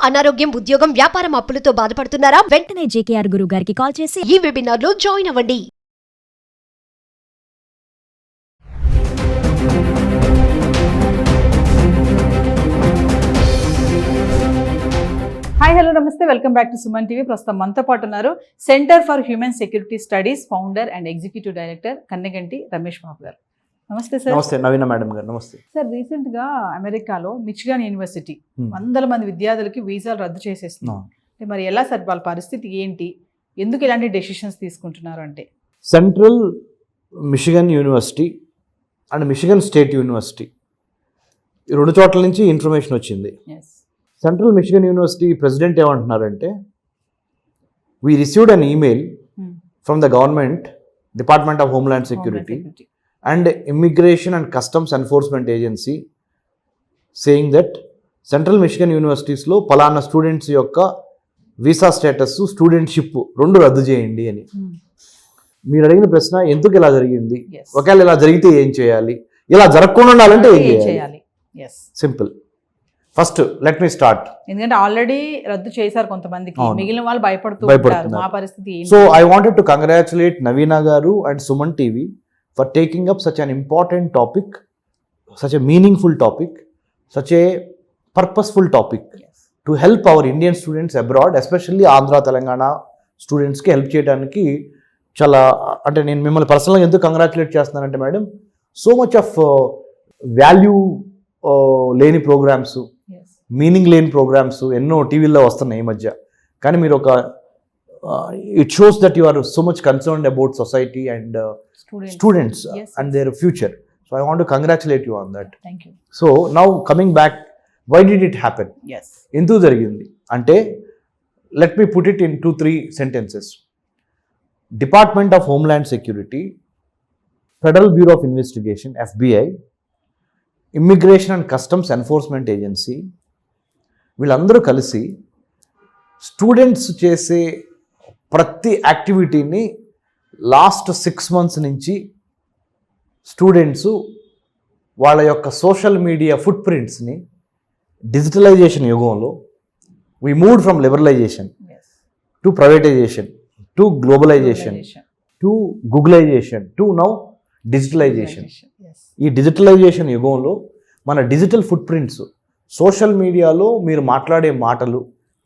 అనారోగ్యం, ఉద్యోగం, వ్యాపారం అప్పులతో బాధపడుతున్నారా? వెంటనే జేకేఆర్ గురువు గారికి కాల్ చేసి ఈ వెబినార్ లో జాయిన్ అవ్వండి. హాయ్ హలో నమస్తే, welcome back to Suman TV. ప్రస్తుతం మనతో పాటు ఉన్నారు centre for human security studies founder and executive director Kanneganti Ramesh Babu గారు. నమస్తే సార్. నమస్తే నవీన మేడం గారు. నమస్తే సార్. రీసెంట్గా అమెరికాలో మిచిగాన్ యూనివర్సిటీ వందల మంది విద్యార్థులకి వీసాలు రద్దు చేసేస్తున్నాం. మరి ఎలా సార్ వాళ్ళ పరిస్థితి ఏంటి, ఎందుకు ఇలాంటి డెసిషన్స్ తీసుకుంటున్నారు అంటే? Central Michigan university and Michigan state university ఈ రెండు చోట్ల నుంచి ఇన్ఫర్మేషన్ వచ్చింది. సెంట్రల్ మిచిగన్ యూనివర్సిటీ ప్రెసిడెంట్ ఏమంటున్నారంటే, we received an email from the government department of homeland security and immigration and customs enforcement agency saying that central Michigan యూనివర్సిటీస్లో పలానా students యొక్క visa status, studentship రెండు రద్దు చేయండి అని. మీరు అడిగిన ప్రశ్న ఎందుకు ఇలా జరిగింది, ఒకవేళ ఇలా జరిగితే ఏం చేయాలి, ఇలా జరగకుండా ఉండాలంటే ఏం చేయాలి? Simple. First let me start. ఎందుకంటే ఆల్రెడీ రద్దు చేశారు కొంతమందికి, మిగిలిన వాళ్ళు భయపడుతున్నారు. మా పరిస్థితి ఏంటి? So I wanted to congratulate Naveena గారు and Suman TV for taking up such an important topic, such a meaningful topic, such a purposeful topic to help our Indian students abroad, especially Andhra Telangana స్టూడెంట్స్కి హెల్ప్ చేయడానికి. చాలా అంటే నేను మిమ్మల్ని పర్సనల్గా ఎందుకు కంగ్రాచులేట్ చేస్తున్నానంటే madam, so much of value లేని ప్రోగ్రామ్స్, మీనింగ్ లేని ప్రోగ్రామ్స్ ఎన్నో టీవీల్లో వస్తున్నాయి ఈ మధ్య. కానీ మీరు ఒక it shows that you are so much concerned about society and students and their future. So I want to congratulate you on that. So now coming back, why did it happen? ఎందుకు జరిగింది అంటే, let me put it in 2-3 sentences. Department of homeland security, federal bureau of investigation FBI, immigration and customs enforcement agency వీళ్ళందరూ కలిసి students చేసే ప్రతి యాక్టివిటీని last 6 months నుంచి students వాళ్ళ యొక్క సోషల్ మీడియా ఫుట్ ప్రింట్స్ని డిజిటలైజేషన్ యుగంలో we moved from liberalisation to privatisation to globalisation to googlisation to now digitalisation. ఈ డిజిటలైజేషన్ యుగంలో మన డిజిటల్ ఫుట్ ప్రింట్స్, సోషల్ మీడియాలో మీరు మాట్లాడే మాటలు,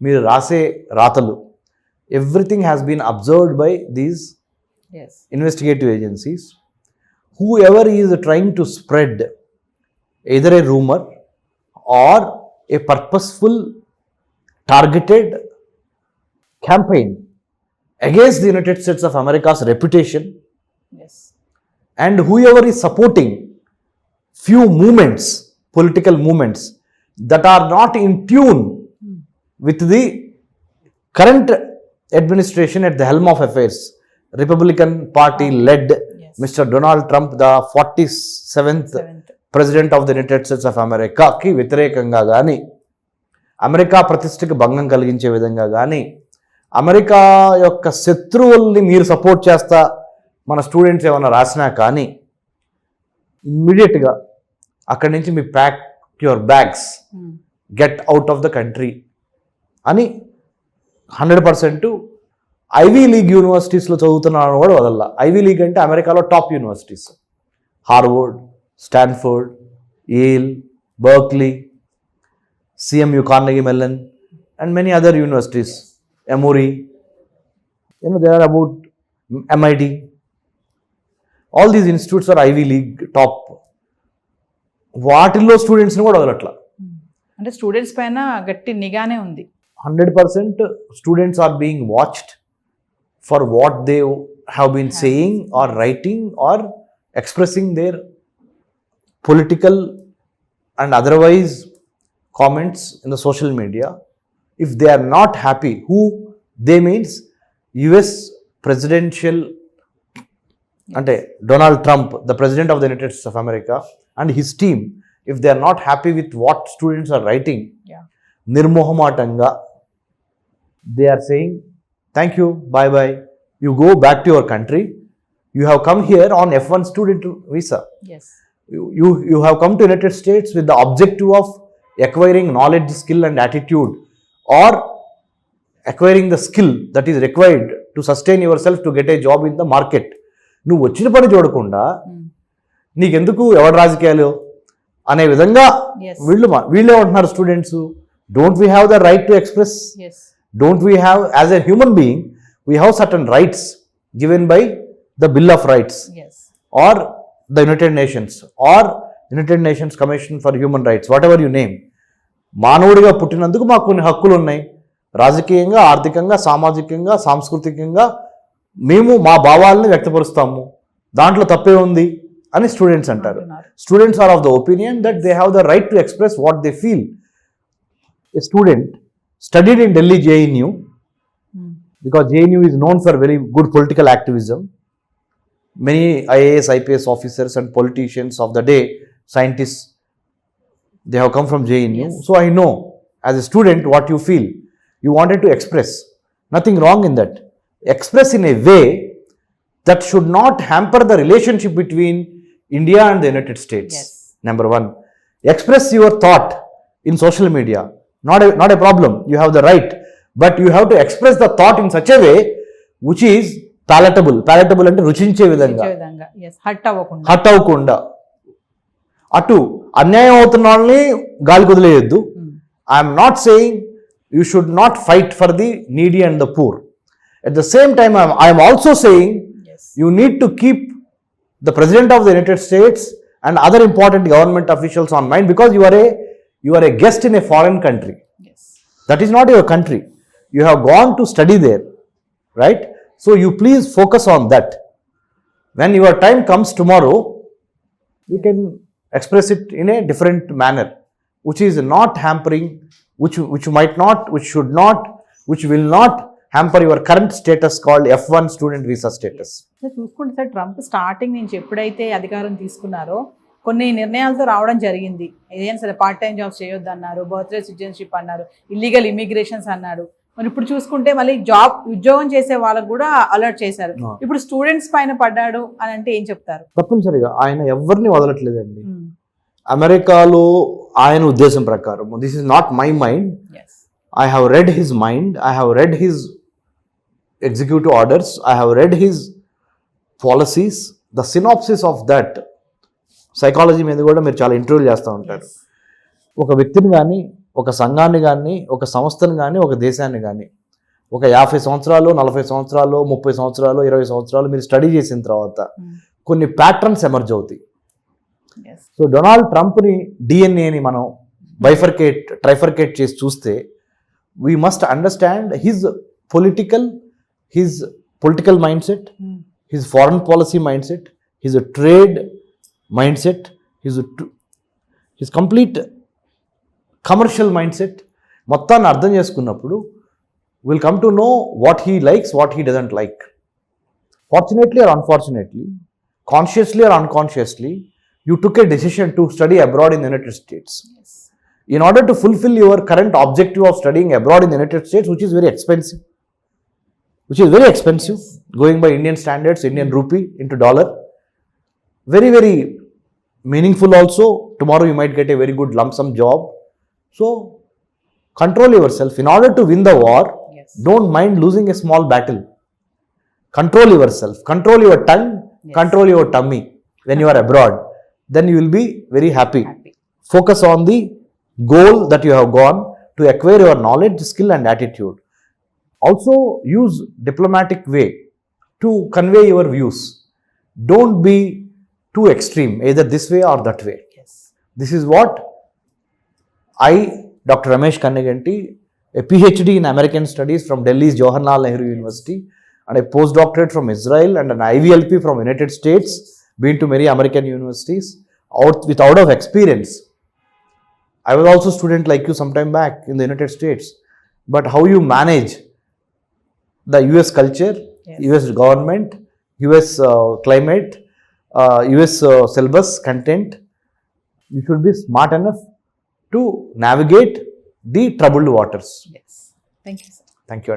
మీరు రాసే రాతలు, everything has been observed by these investigative agencies. Whoever is trying to spread either a rumour or a purposeful targeted campaign against the United States of America's reputation, and whoever is supporting few movements, political movements that are not in tune with the current administration at the helm of affairs, Republican Party led Mr. Donald Trump, the 47th President of the United States of America కి వ్యతిరేకంగా కానీ, America ప్రతిష్టకి భంగం కలిగించే విధంగా కానీ, America యొక్క శత్రువుల్ని మీరు సపోర్ట్ చేస్తా మన స్టూడెంట్స్ ఏమైనా రాసినా కానీ, ఇమ్మీడియట్గా అక్కడి నుంచి మీ pack your bags, get out of the country అని 100% ఐవీ లీగ్ యూనివర్సిటీస్లో చదువుతున్నాను కూడా వదల్లా. ఐవీ లీగ్ అంటే అమెరికాలో top universities, Harvard, Stanford, Yale, Berkeley, CMU, Carnegie Mellon, and many other universities, Emory, they are about MIT. All these institutes are Ivy League top. వాటిల్లో స్టూడెంట్స్ని కూడా వదలట్లా. అంటే students పైన గట్టి నిగానే ఉంది. 100% students are being watched for what they have been saying or writing or expressing their political and otherwise comments in the social media. If they are not happy, who they means US presidential ante Donald Trump, the president of the United States of America, and his team, if they are not happy with what students are writing, nirmohamatanga they are saying thank you, bye bye, you go back to your country, you have come here on F1 student visa. You have come to United States with the objective of acquiring knowledge, skill and attitude or acquiring the skill that is required to sustain yourself to get a job in the market. నువ్వు వచ్చిన పని చూడకుండా నీకెందుకు ఎవరి రాజకీయాలు అనే విధంగా Yes. వీళ్ళే ఉంటున్నారు students. Don't we have the right to express? Yes. Don't we have, as a human being, we have certain rights given by the Bill of Rights Yes. or the United Nations or United Nations Commission for Human Rights, whatever you name. మానవుడిగా పుట్టినందుకు మాకు కొన్ని హక్కులు ఉన్నాయి. రాజకీయంగా, ఆర్థికంగా, సామాజికంగా, సాంస్కృతికంగా మేము మా భావాలను వ్యక్తపరుస్తాము. దాంట్లో తప్పే ఉంది అని స్టూడెంట్స్ అంటారు. Students are of the opinion that they have the right to express what they feel. A student studied in Delhi JNU because JNU is known for very good political activism. Many IAS, IPS officers and politicians of the day, scientists, they have come from JNU. Yes. So I know as a student what you feel. You wanted to express. Nothing wrong in that. Express in a way that should not hamper the relationship between India and the United States. Yes. Number one. Express your thought in social media. Not a problem. You have the right. But you have to express the thought in such a way which is palatable. Palatable అంటే రుచించే విధంగా. Yes. Hot అవ్వకుండా. Hot అవ్వకుండా. అటు అన్యాయం అవుతున్న వాళ్ళని గాలి కుదిలేయొద్దు. I'm not saying you should not fight for the needy and the poor. At the same time, I am also saying Yes. you need to keep the President of the United States and other important government officials on mind because you are a guest in a foreign country. Yes. That is not your country. You have gone to study there, right? So you please focus on that. When your time comes tomorrow, you can express it in a different manner, which is not hampering, which might not, which should not, which will not hamper your current status called F1 student visa status. Sir చూసుకుంటే sir Trump starting నుంచి ఎప్పుడైతే అధికారం తీసుకున్నారో కొన్ని నిర్ణయాలతో రావడం జరిగింది. ఏదైనా సరే పార్ట్ టైం జాబ్స్ చేయొద్దు అన్నారు, బర్త్డే సిటిజన్షిప్ అన్నారు, ఇల్లీగల్ ఇమిగ్రేషన్స్ అన్నాడు. మరి ఇప్పుడు చూసుకుంటే మళ్ళీ ఉద్యోగం చేసే వాళ్ళకు కూడా అలర్ట్ చేశారు. ఇప్పుడు స్టూడెంట్స్ పైన పడ్డాడు అని అంటే ఏం చెప్తారు? తప్పనిసరిగా ఆయన ఎవరిని వదలట్లేదండి. అమెరికాలో ఆయన ఉద్దేశం ప్రకారం, this is not my mind, I have read his mind, I have read his executive orders, I have read his policies. The synopsis of that, psychology మీద కూడా మీరు చాలా ఇంటర్వ్యూ చేస్తూ ఉంటారు. ఒక వ్యక్తిని కానీ, ఒక సంఘాన్ని కానీ, ఒక సంస్థను కానీ, ఒక దేశాన్ని కానీ ఒక 50 సంవత్సరాలు, 40 సంవత్సరాలు, 30 సంవత్సరాలు, 20 సంవత్సరాలు మీరు స్టడీ చేసిన తర్వాత కొన్ని ప్యాటర్న్స్ ఎమర్జ్ అవుతాయి. సో డొనాల్డ్ ట్రంప్ని డిఎన్ఏని మనం ట్రైఫర్కేట్ చేసి చూస్తే we must understand his political mindset, his foreign policy mindset, his trade mindset, his complete commercial mindset. మొత్తాన్ని అర్థం చేసుకున్నప్పుడు we'll come to know what he likes, what he doesn't like. Fortunately or unfortunately, consciously or unconsciously, you took a decision to study abroad in the United States. In order to fulfill your current objective of studying abroad in the United States, which is very expensive, going by Indian standards, Indian rupee into dollar, very, very meaningful also. Tomorrow you might get a very good lump sum job. So, control yourself. In order to win the war, don't mind losing a small battle. Control yourself, control your tongue, control your tummy when you are abroad. Then you will be very happy. Focus on the goal that you have gone to acquire your knowledge, skill and attitude. Also use diplomatic way to convey your views. Don't be too extreme, either this way or that way. This is what I, Dr. Ramesh Kanniganti, a PhD in American Studies from Delhi's Jawaharlal Nehru University and a postdoctorate from Israel and an IVLP from United States, been to many American universities, out of experience. I was also a student like you sometime back in the United States. But how you manage the US culture, US government, US climate, US syllabus content, you should be smart enough to navigate the troubled waters. Yes. Thank you, sir. Thank you.